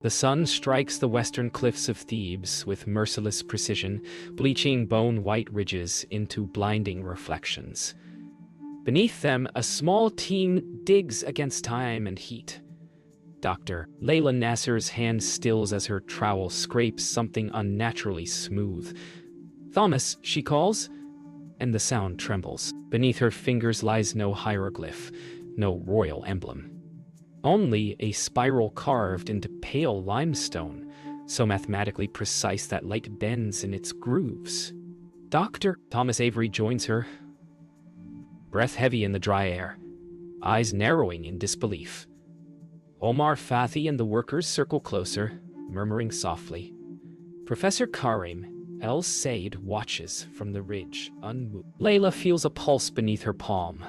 The sun strikes the western cliffs of Thebes with merciless precision, bleaching bone-white ridges into blinding reflections. Beneath them, a small team digs against time and heat. Dr. Layla Nasser's hand stills as her trowel scrapes something unnaturally smooth. "Thomas," she calls, and the sound trembles. Beneath her fingers lies no hieroglyph, no royal emblem. Only a spiral carved into pale limestone, so mathematically precise that light bends in its grooves. Dr. Thomas Avery joins her, breath heavy in the dry air, eyes narrowing in disbelief. Omar Fathi and the workers circle closer, murmuring softly. Professor Karim El Said watches from the ridge, unmoved. Layla feels a pulse beneath her palm,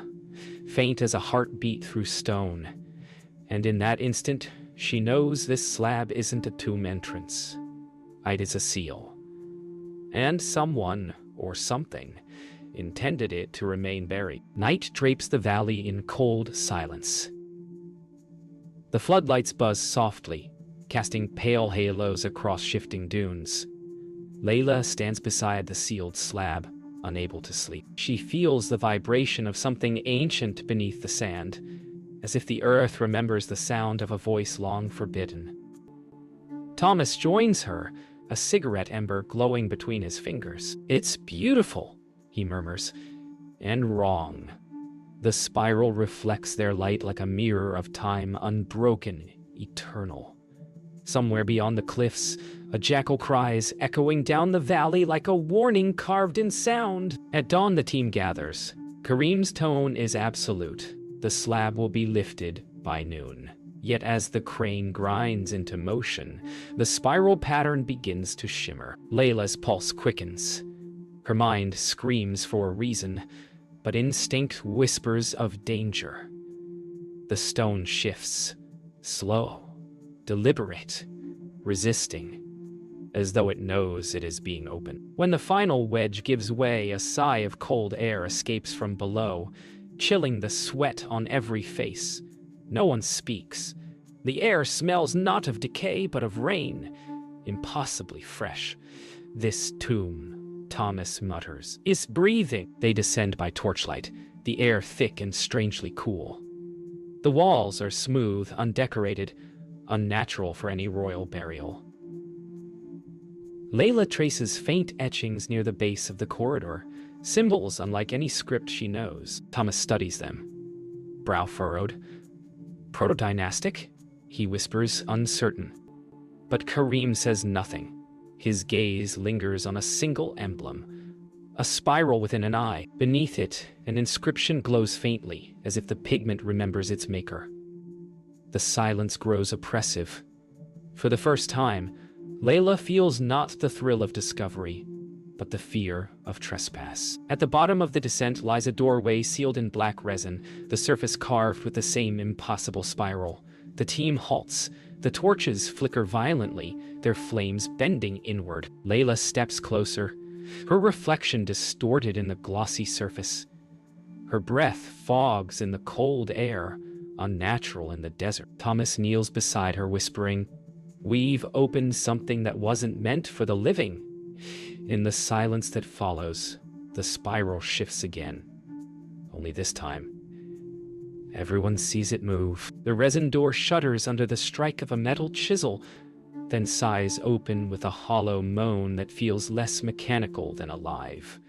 faint as a heartbeat through stone. And in that instant, she knows this slab isn't a tomb entrance. It is a seal. And someone, or something, intended it to remain buried. Night drapes the valley in cold silence. The floodlights buzz softly, casting pale halos across shifting dunes. Layla stands beside the sealed slab, unable to sleep. She feels the vibration of something ancient beneath the sand, as if the earth remembers the sound of a voice long forbidden. Thomas joins her, a cigarette ember glowing between his fingers. "It's beautiful," he murmurs, "and wrong." The spiral reflects their light like a mirror of time, unbroken, eternal. Somewhere beyond the cliffs, a jackal cries, echoing down the valley like a warning carved in sound. At dawn, the team gathers. Karim's tone is absolute. The slab will be lifted by noon. Yet as the crane grinds into motion, the spiral pattern begins to shimmer. Layla's pulse quickens. Her mind screams for a reason, but instinct whispers of danger. The stone shifts, slow, deliberate, resisting, as though it knows it is being opened. When the final wedge gives way, a sigh of cold air escapes from below, chilling the sweat on every face. No one speaks. The air smells not of decay, but of rain, impossibly fresh. "This tomb," Thomas mutters, "is breathing." They descend by torchlight, the air thick and strangely cool. The walls are smooth, undecorated, unnatural for any royal burial. Layla traces faint etchings near the base of the corridor, symbols unlike any script she knows. Thomas studies them, brow furrowed. "Proto-dynastic?" he whispers, uncertain. But Karim says nothing. His gaze lingers on a single emblem, a spiral within an eye. Beneath it, an inscription glows faintly, as if the pigment remembers its maker. The silence grows oppressive. For the first time, Layla feels not the thrill of discovery, but the fear of trespass. At the bottom of the descent lies a doorway sealed in black resin, the surface carved with the same impossible spiral. The team halts. The torches flicker violently, their flames bending inward. Layla steps closer, her reflection distorted in the glossy surface. Her breath fogs in the cold air, unnatural in the desert. Thomas kneels beside her, whispering, "We've opened something that wasn't meant for the living." In the silence that follows, the spiral shifts again. Only this time, everyone sees it move. The resin door shudders under the strike of a metal chisel, then sighs open with a hollow moan that feels less mechanical than alive.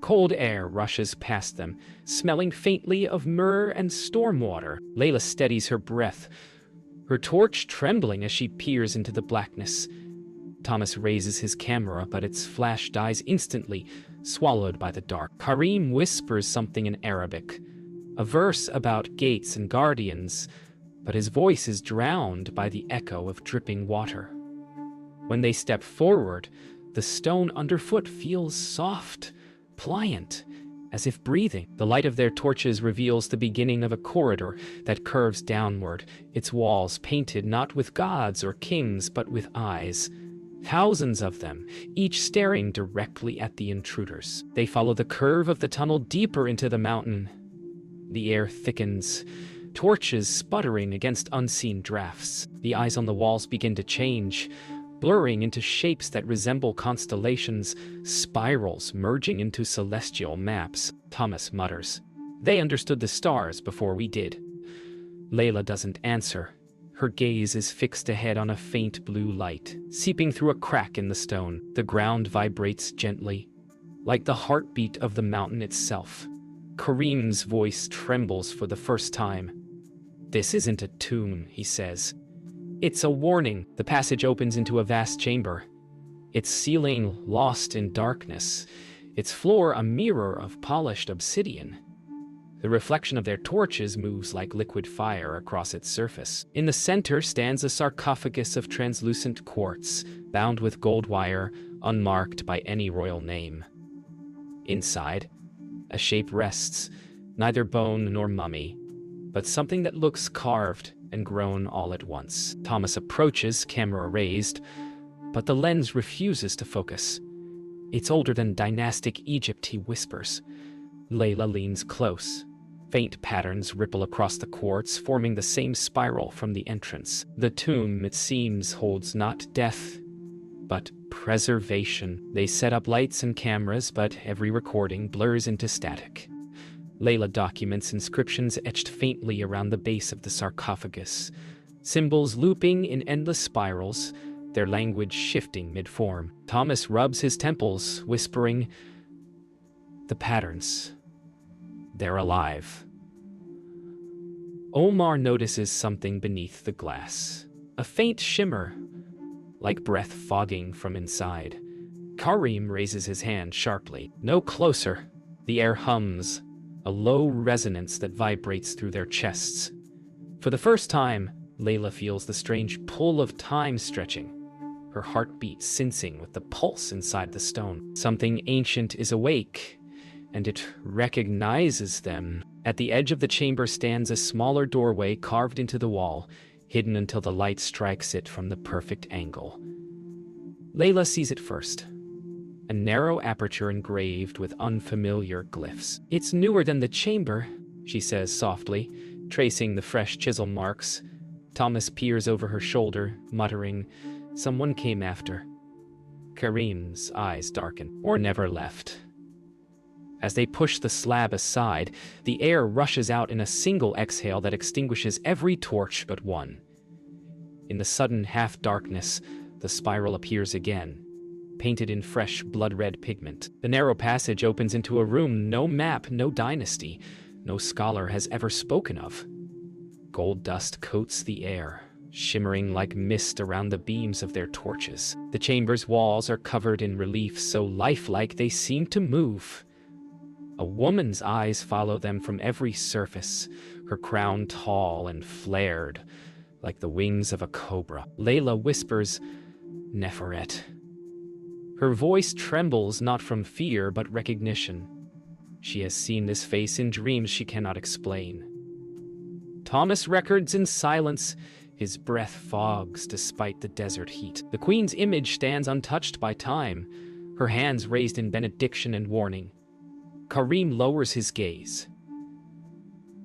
Cold air rushes past them, smelling faintly of myrrh and storm water. Layla steadies her breath, her torch trembling as she peers into the blackness. Thomas raises his camera, but its flash dies instantly, swallowed by the dark. Karim whispers something in Arabic, a verse about gates and guardians, but his voice is drowned by the echo of dripping water. When they step forward, the stone underfoot feels soft, pliant, as if breathing. The light of their torches reveals the beginning of a corridor that curves downward, its walls painted not with gods or kings, but with eyes. Thousands of them, each staring directly at the intruders. They follow the curve of the tunnel deeper into the mountain. The air thickens, torches sputtering against unseen drafts. The eyes on the walls begin to change, blurring into shapes that resemble constellations, spirals merging into celestial maps. Thomas mutters, "They understood the stars before we did." Layla doesn't answer. Her gaze is fixed ahead on a faint blue light, seeping through a crack in the stone. The ground vibrates gently, like the heartbeat of the mountain itself. Kareem's voice trembles for the first time. "This isn't a tomb," he says. "It's a warning." The passage opens into a vast chamber, its ceiling lost in darkness, its floor a mirror of polished obsidian. The reflection of their torches moves like liquid fire across its surface. In the center stands a sarcophagus of translucent quartz, bound with gold wire, unmarked by any royal name. Inside, a shape rests, neither bone nor mummy, but something that looks carved and grown all at once. Thomas approaches, camera raised, but the lens refuses to focus. "It's older than dynastic Egypt," he whispers. Layla leans close. Faint patterns ripple across the quartz, forming the same spiral from the entrance. The tomb, it seems, holds not death, but preservation. They set up lights and cameras, but every recording blurs into static. Layla documents inscriptions etched faintly around the base of the sarcophagus, symbols looping in endless spirals, their language shifting mid-form. Thomas rubs his temples, whispering, "The patterns. They're alive." Omar notices something beneath the glass. A faint shimmer, like breath fogging from inside. Kareem raises his hand sharply. "No closer." The air hums, a low resonance that vibrates through their chests. For the first time, Layla feels the strange pull of time stretching, her heartbeat sensing with the pulse inside the stone. Something ancient is awake, and it recognizes them. At the edge of the chamber stands a smaller doorway carved into the wall, hidden until the light strikes it from the perfect angle. Layla sees it first. A narrow aperture engraved with unfamiliar glyphs. "It's newer than the chamber," she says softly, tracing the fresh chisel marks. Thomas peers over her shoulder, muttering, "Someone came after." Kareem's eyes darken. "Or never left." As they push the slab aside, the air rushes out in a single exhale that extinguishes every torch but one. In the sudden half-darkness, the spiral appears again, painted in fresh blood-red pigment. The narrow passage opens into a room no map, no dynasty, no scholar has ever spoken of. Gold dust coats the air, shimmering like mist around the beams of their torches. The chamber's walls are covered in reliefs so lifelike they seem to move. A woman's eyes follow them from every surface, her crown tall and flared, like the wings of a cobra. Layla whispers, "Neferet." Her voice trembles not from fear but recognition. She has seen this face in dreams she cannot explain. Thomas records in silence, his breath fogs despite the desert heat. The queen's image stands untouched by time, her hands raised in benediction and warning. Kareem lowers his gaze.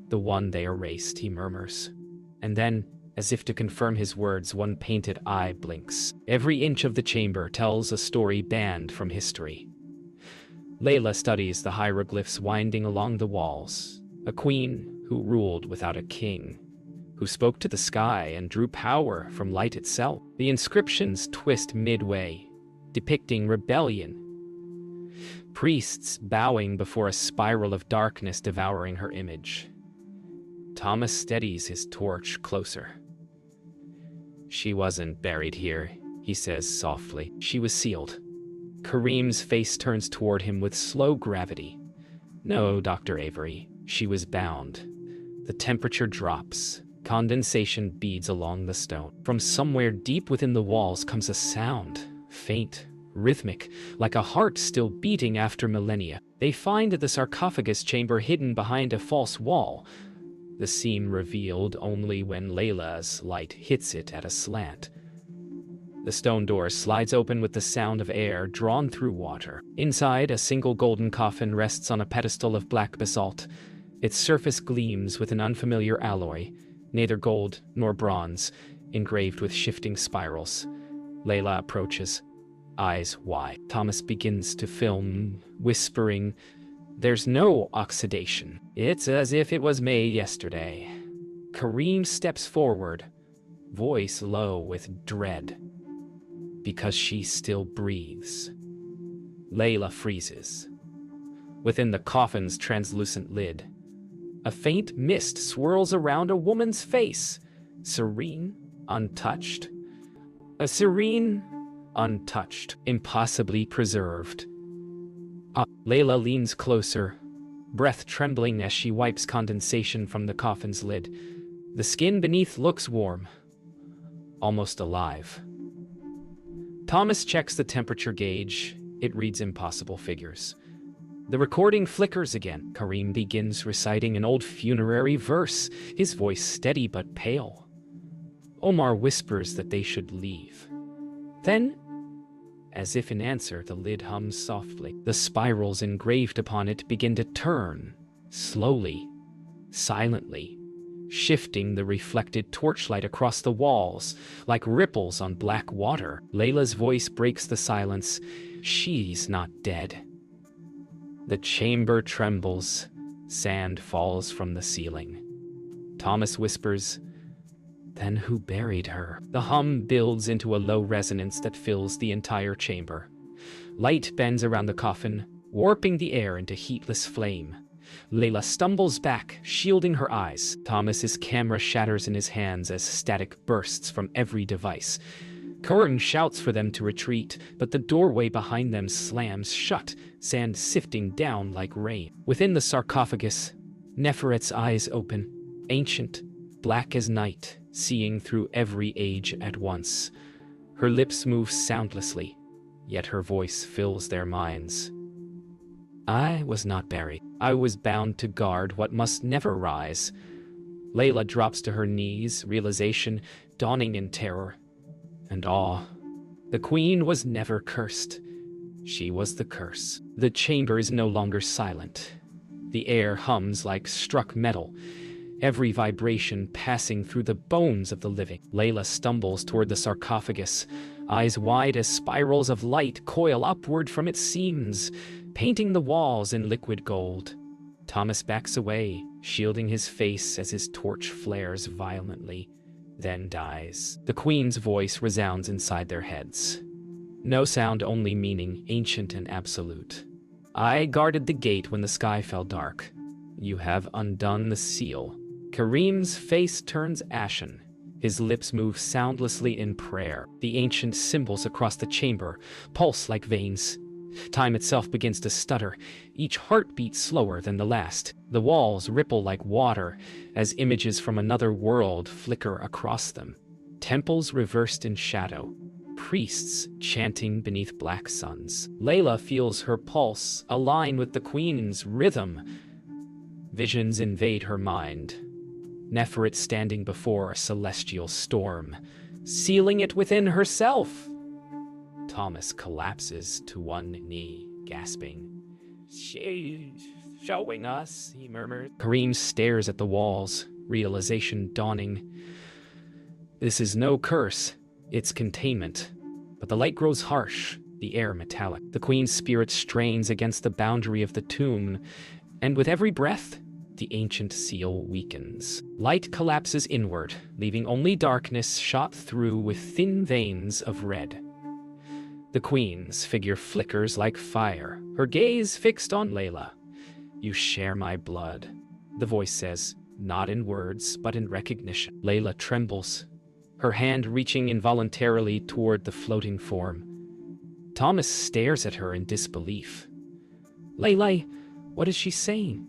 "The one they erased," he murmurs. And then, as if to confirm his words, one painted eye blinks. Every inch of the chamber tells a story banned from history. Layla studies the hieroglyphs winding along the walls. A queen who ruled without a king, who spoke to the sky and drew power from light itself. The inscriptions twist midway, depicting rebellion. Priests bowing before a spiral of darkness devouring her image. Thomas steadies his torch closer. "She wasn't buried here," he says softly. "She was sealed." Kareem's face turns toward him with slow gravity. "No, Dr. Avery, she was bound." The temperature drops. Condensation beads along the stone. From somewhere deep within the walls comes a sound, faint, rhythmic, like a heart still beating after millennia. They find the sarcophagus chamber hidden behind a false wall, the seam revealed only when Layla's light hits it at a slant. The stone door slides open with the sound of air drawn through water. Inside, a single golden coffin rests on a pedestal of black basalt, Its surface gleams with an unfamiliar alloy, neither gold nor bronze, engraved with shifting spirals. Layla approaches, eyes wide. Thomas begins to film, whispering, "There's no oxidation. It's as if it was made yesterday." Kareem steps forward, voice low with dread. "Because she still breathes." Layla freezes. Within the coffin's translucent lid, a faint mist swirls around a woman's face, serene, untouched. A serene, untouched, impossibly preserved. Layla leans closer, breath trembling as she wipes condensation from the coffin's lid. The skin beneath looks warm, almost alive. Thomas checks the temperature gauge. It reads impossible figures. The recording flickers again. Kareem begins reciting an old funerary verse, his voice steady but pale. Omar whispers that they should leave. Then, as if in answer, the lid hums softly. The spirals engraved upon it begin to turn, slowly, silently, shifting the reflected torchlight across the walls like ripples on black water. Layla's voice breaks the silence. She's not dead. The chamber trembles. Sand falls from the ceiling. Thomas whispers, "Then who buried her?" The hum builds into a low resonance that fills the entire chamber. Light bends around the coffin, warping the air into heatless flame. Layla stumbles back, shielding her eyes. Thomas's camera shatters in his hands as static bursts from every device. Curran shouts for them to retreat, but the doorway behind them slams shut, sand sifting down like rain. Within the sarcophagus, Neferet's eyes open, ancient, black as night, seeing through every age at once. Her lips move soundlessly, yet her voice fills their minds. "I was not buried. I was bound to guard what must never rise." Layla drops to her knees, realization dawning in terror and awe. The queen was never cursed. She was the curse. The chamber is no longer silent. The air hums like struck metal, every vibration passing through the bones of the living. Layla stumbles toward the sarcophagus, eyes wide as spirals of light coil upward from its seams, painting the walls in liquid gold. Thomas backs away, shielding his face as his torch flares violently, then dies. The queen's voice resounds inside their heads. No sound, only meaning, ancient and absolute. "I guarded the gate when the sky fell dark. You have undone the seal." Kareem's face turns ashen. His lips move soundlessly in prayer. The ancient symbols across the chamber pulse like veins. Time itself begins to stutter, each heartbeat slower than the last. The walls ripple like water as images from another world flicker across them. Temples reversed in shadow, priests chanting beneath black suns. Layla feels her pulse align with the queen's rhythm. Visions invade her mind. Neferet standing before a celestial storm, sealing it within herself. Thomas collapses to one knee, gasping. "She's showing us," he murmured. Kareem stares at the walls, realization dawning. This is no curse, it's containment. But the light grows harsh, the air metallic. The queen's spirit strains against the boundary of the tomb, and with every breath, the ancient seal weakens. Light collapses inward, leaving only darkness shot through with thin veins of red. The queen's figure flickers like fire, her gaze fixed on Layla. "You share my blood," the voice says, not in words, but in recognition. Layla trembles, her hand reaching involuntarily toward the floating form. Thomas stares at her in disbelief. "Layla, what is she saying?"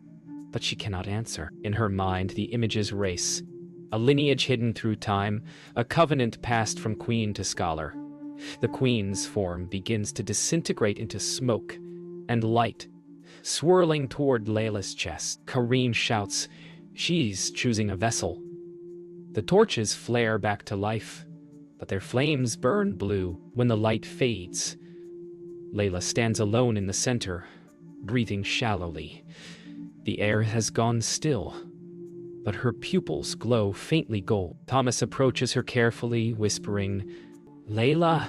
But she cannot answer. In her mind, the images race. A lineage hidden through time, a covenant passed from queen to scholar. The queen's form begins to disintegrate into smoke and light, swirling toward Layla's chest. Kareem shouts, "She's choosing a vessel." The torches flare back to life, but their flames burn blue when the light fades. Layla stands alone in the center, breathing shallowly. The air has gone still, but her pupils glow faintly gold. Thomas approaches her carefully, whispering, "Layla?"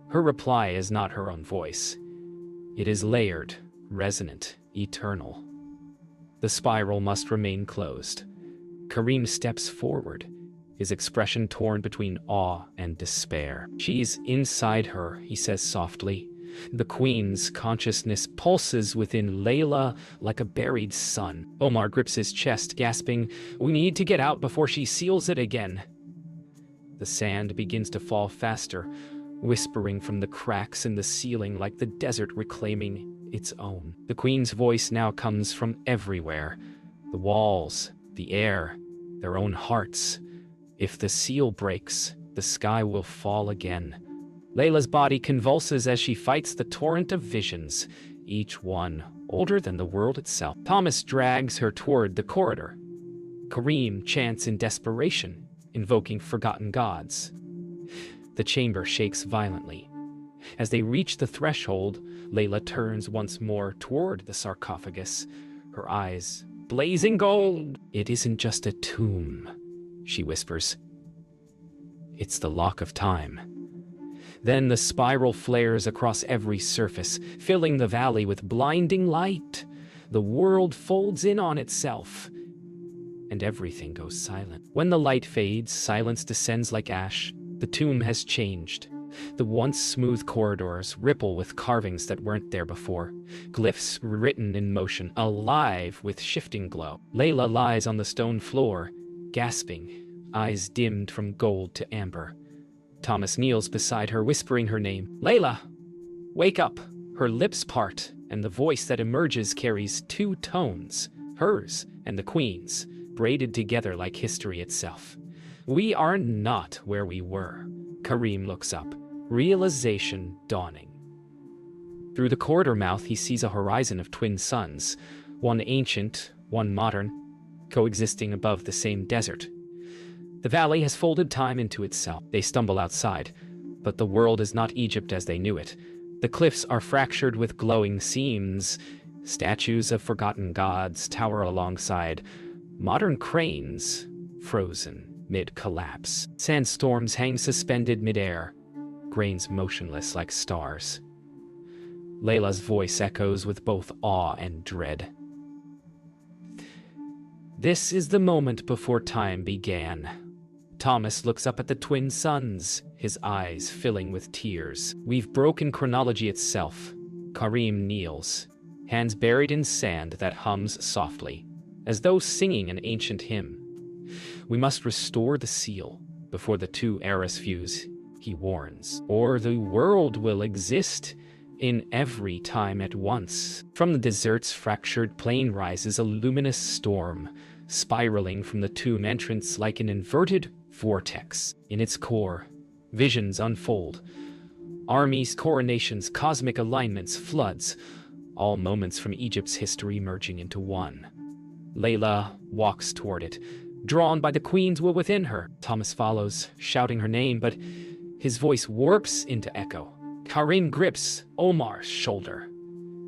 Her reply is not her own voice. It is layered, resonant, eternal. The spiral must remain closed. Karim steps forward, his expression torn between awe and despair. "She's inside her," he says softly. The queen's consciousness pulses within Layla like a buried sun. Omar grips his chest, gasping, "We need to get out before she seals it again." The sand begins to fall faster, whispering from the cracks in the ceiling like the desert reclaiming its own. The queen's voice now comes from everywhere. The walls, the air, their own hearts. "If the seal breaks, the sky will fall again." Layla's body convulses as she fights the torrent of visions, each one older than the world itself. Thomas drags her toward the corridor. Karim chants in desperation, invoking forgotten gods. The chamber shakes violently. As they reach the threshold, Layla turns once more toward the sarcophagus, her eyes blazing gold. "It isn't just a tomb," she whispers. "It's the lock of time." Then the spiral flares across every surface, filling the valley with blinding light. The world folds in on itself, and everything goes silent. When the light fades, silence descends like ash. The tomb has changed. The once smooth corridors ripple with carvings that weren't there before. Glyphs written in motion, alive with shifting glow. Layla lies on the stone floor, gasping, eyes dimmed from gold to amber. Thomas kneels beside her, whispering her name. "Layla, wake up!" Her lips part, and the voice that emerges carries two tones, hers and the queen's, braided together like history itself. "We are not where we were." Karim looks up, realization dawning. Through the corridor mouth, he sees a horizon of twin suns, one ancient, one modern, coexisting above the same desert. The valley has folded time into itself. They stumble outside, but the world is not Egypt as they knew it. The cliffs are fractured with glowing seams. Statues of forgotten gods tower alongside. Modern cranes, frozen mid-collapse. Sandstorms hang suspended mid-air, grains motionless like stars. Layla's voice echoes with both awe and dread. "This is the moment before time began." Thomas looks up at the twin suns, his eyes filling with tears. "We've broken chronology itself." Karim kneels, hands buried in sand that hums softly, as though singing an ancient hymn. "We must restore the seal before the two eras fuse," he warns, "or the world will exist in every time at once." From the desert's fractured plain rises a luminous storm, spiraling from the tomb entrance like an inverted vortex. In its core, visions unfold. Armies, coronations, cosmic alignments, floods, all moments from Egypt's history merging into one. Layla walks toward it, drawn by the queen's will within her. Thomas follows, shouting her name, but his voice warps into echo. Karim grips Omar's shoulder.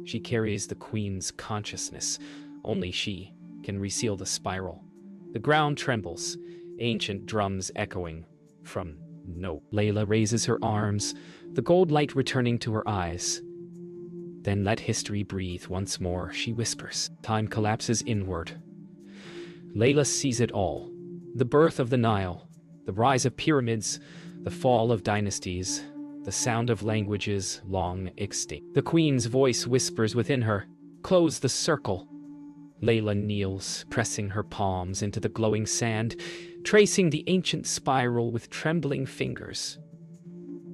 She carries the queen's consciousness. Only she can reseal the spiral. The ground trembles, ancient drums echoing from no. Layla raises her arms, the gold light returning to her eyes. "Then let history breathe once more," she whispers. Time collapses inward. Layla sees it all. The birth of the Nile, the rise of pyramids, the fall of dynasties, the sound of languages long extinct. The queen's voice whispers within her, "Close the circle." Layla kneels, pressing her palms into the glowing sand, tracing the ancient spiral with trembling fingers.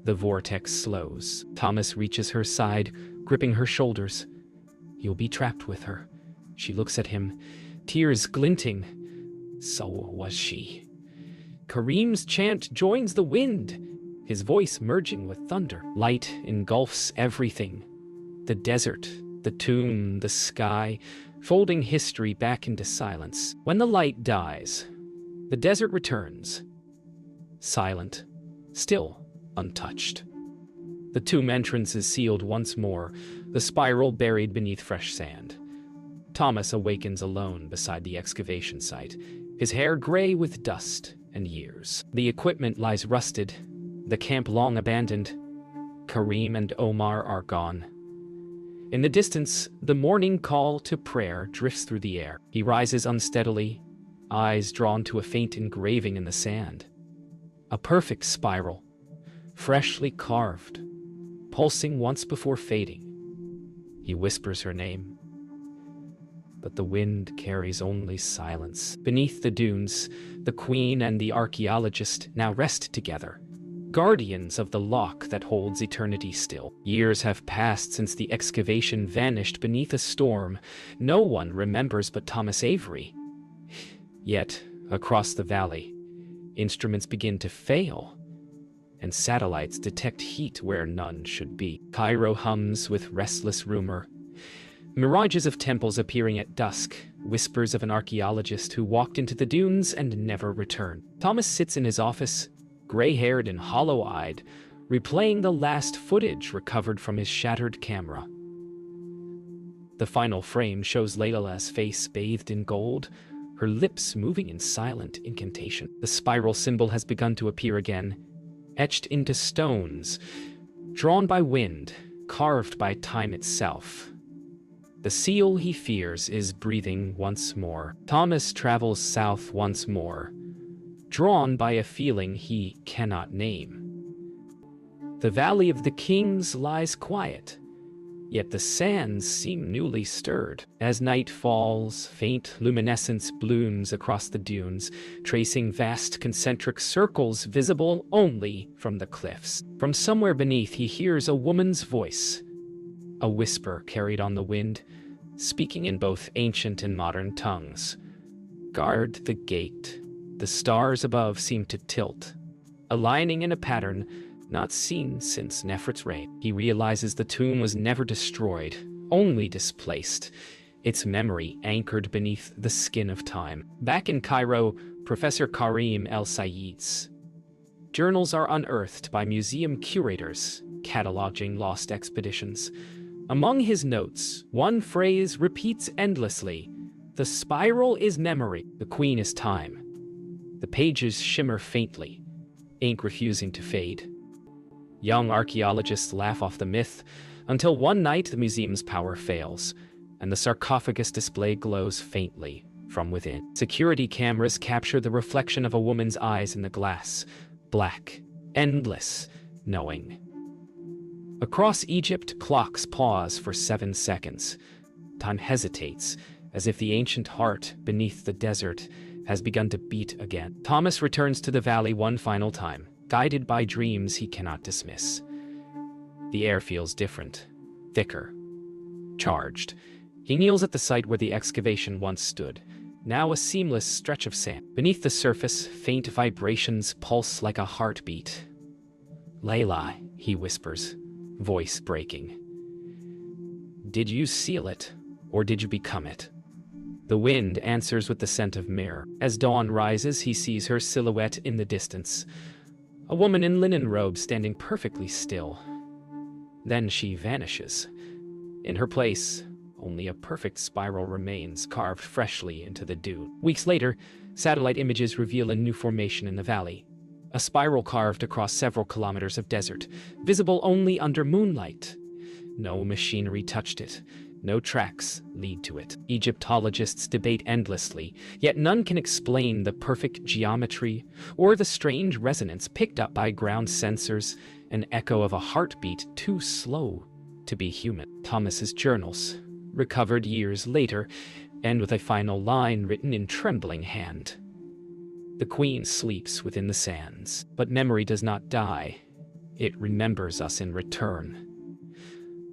The vortex slows. Thomas reaches her side, gripping her shoulders. "You'll be trapped with her." She looks at him, tears glinting. So was she. Karim's chant joins the wind, his voice merging with thunder. Light engulfs everything. The desert, the tomb, the sky, folding history back into silence. When the light dies, the desert returns, silent, still untouched. The tomb entrance is sealed once more, the spiral buried beneath fresh sand. Thomas awakens alone beside the excavation site, his hair gray with dust and years. The equipment lies rusted, the camp long abandoned. Karim and Omar are gone. In the distance, the morning call to prayer drifts through the air. He rises unsteadily, eyes drawn to a faint engraving in the sand. A perfect spiral, freshly carved, pulsing once before fading. He whispers her name, but the wind carries only silence. Beneath the dunes, the queen and the archaeologist now rest together, guardians of the lock that holds eternity still. Years have passed since the excavation vanished beneath a storm. No one remembers but Thomas Avery. Yet, across the valley, instruments begin to fail, and satellites detect heat where none should be. Cairo hums with restless rumor. Mirages of temples appearing at dusk, whispers of an archaeologist who walked into the dunes and never returned. Thomas sits in his office, gray-haired and hollow-eyed, replaying the last footage recovered from his shattered camera. The final frame shows Laylala's face bathed in gold, her lips moving in silent incantation. The spiral symbol has begun to appear again, etched into stones, drawn by wind, carved by time itself. The seal he fears is breathing once more. Thomas travels south once more, drawn by a feeling he cannot name. The Valley of the Kings lies quiet, yet the sands seem newly stirred. As night falls, faint luminescence blooms across the dunes, tracing vast concentric circles visible only from the cliffs. From somewhere beneath, he hears a woman's voice, a whisper carried on the wind, speaking in both ancient and modern tongues. Guard the gate. The stars above seem to tilt, aligning in a pattern not seen since Nefert's reign. He realizes the tomb was never destroyed, only displaced, its memory anchored beneath the skin of time. Back in Cairo, Professor Karim El-Sayed's journals are unearthed by museum curators, cataloging lost expeditions. Among his notes, one phrase repeats endlessly: the spiral is memory, the queen is time. The pages shimmer faintly, ink refusing to fade. Young archaeologists laugh off the myth, until one night the museum's power fails, and the sarcophagus display glows faintly from within. Security cameras capture the reflection of a woman's eyes in the glass, black, endless, knowing. Across Egypt, clocks pause for 7 seconds. Time hesitates, as if the ancient heart beneath the desert has begun to beat again. Thomas returns to the valley one final time, guided by dreams he cannot dismiss. The air feels different, thicker, charged. He kneels at the site where the excavation once stood, now a seamless stretch of sand. Beneath the surface, faint vibrations pulse like a heartbeat. "Layla," he whispers, voice breaking. "Did you seal it, or did you become it?" The wind answers with the scent of myrrh. As dawn rises, he sees her silhouette in the distance, a woman in linen robes standing perfectly still. Then she vanishes. In her place, only a perfect spiral remains, carved freshly into the dune. Weeks later, satellite images reveal a new formation in the valley, a spiral carved across several kilometers of desert, visible only under moonlight. No machinery touched it. No tracks lead to it. Egyptologists debate endlessly, yet none can explain the perfect geometry or the strange resonance picked up by ground sensors, an echo of a heartbeat too slow to be human. Thomas's journals, recovered years later, end with a final line written in trembling hand. The queen sleeps within the sands, but memory does not die. It remembers us in return.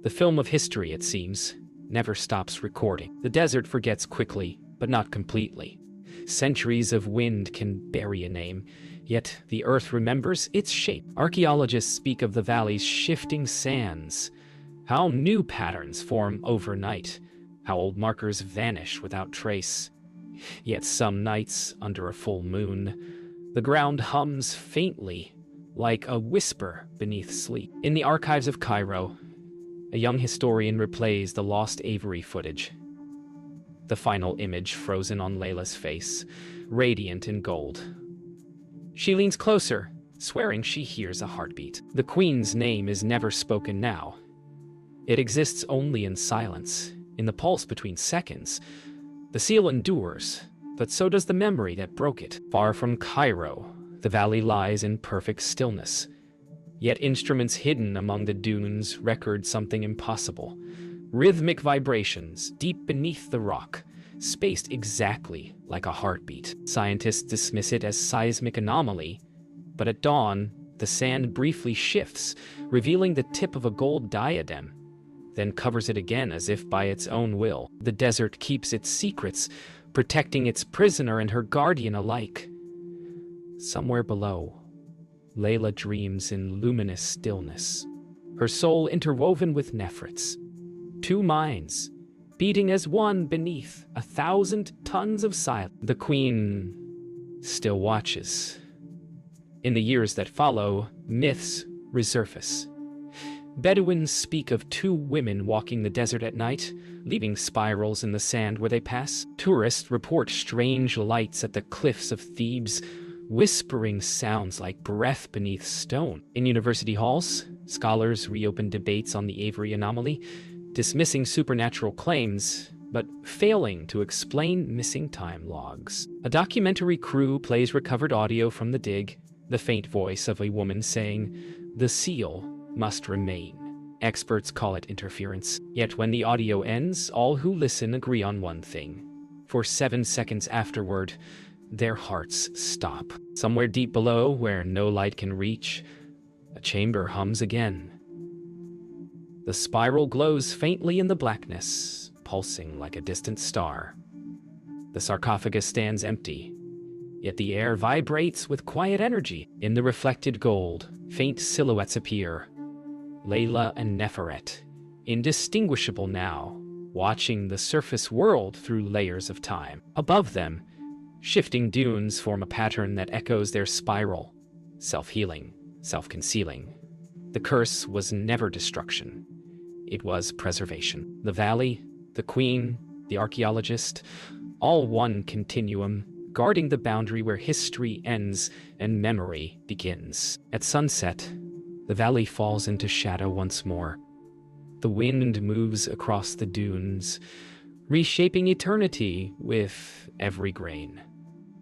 The film of history, it seems, never stops recording. The desert forgets quickly, but not completely. Centuries of wind can bury a name, yet the earth remembers its shape. Archaeologists speak of the valley's shifting sands, how new patterns form overnight, how old markers vanish without trace. Yet some nights, under a full moon, the ground hums faintly, like a whisper beneath sleep. In the archives of Cairo, a young historian replays the lost Avery footage. the final image frozen on Layla's face, radiant in gold. She leans closer, swearing she hears a heartbeat. The queen's name is never spoken now. It exists only in silence, in the pulse between seconds. The seal endures, but so does the memory that broke it. Far from Cairo, the valley lies in perfect stillness. Yet instruments hidden among the dunes record something impossible. Rhythmic vibrations deep beneath the rock, spaced exactly like a heartbeat. Scientists dismiss it as seismic anomaly, but at dawn, the sand briefly shifts, revealing the tip of a gold diadem, then covers it again as if by its own will. The desert keeps its secrets, protecting its prisoner and her guardian alike. Somewhere below, Layla dreams in luminous stillness, her soul interwoven with Nefret's. Two minds, beating as one beneath 1,000 tons of silence. The queen still watches. In the years that follow, myths resurface. Bedouins speak of two women walking the desert at night, leaving spirals in the sand where they pass. Tourists report strange lights at the cliffs of Thebes, whispering sounds like breath beneath stone. In university halls, scholars reopen debates on the Avery anomaly, dismissing supernatural claims, but failing to explain missing time logs. A documentary crew plays recovered audio from the dig, the faint voice of a woman saying, "The seal must remain." Experts call it interference. Yet when the audio ends, all who listen agree on one thing. For 7 seconds afterward, their hearts stop. Somewhere deep below, where no light can reach, a chamber hums again. The spiral glows faintly in the blackness, pulsing like a distant star. The sarcophagus stands empty, yet the air vibrates with quiet energy. In the reflected gold, faint silhouettes appear. Layla and Neferet, indistinguishable now, watching the surface world through layers of time. Above them, shifting dunes form a pattern that echoes their spiral, self-healing, self-concealing. The curse was never destruction. It was preservation. The valley, the queen, the archaeologist, all one continuum, guarding the boundary where history ends and memory begins. At sunset, the valley falls into shadow once more. The wind moves across the dunes, reshaping eternity with every grain.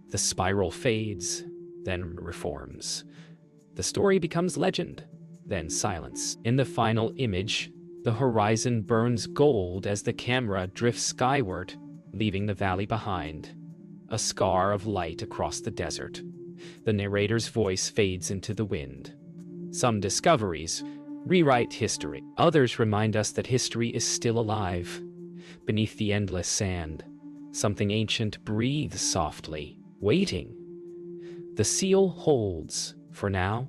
The spiral fades, then reforms. The story becomes legend, then silence. In the final image, the horizon burns gold as the camera drifts skyward, leaving the valley behind, a scar of light across the desert. The narrator's voice fades into the wind. Some discoveries rewrite history. Others remind us that history is still alive. Beneath the endless sand, something ancient breathes softly, waiting. The seal holds, for now,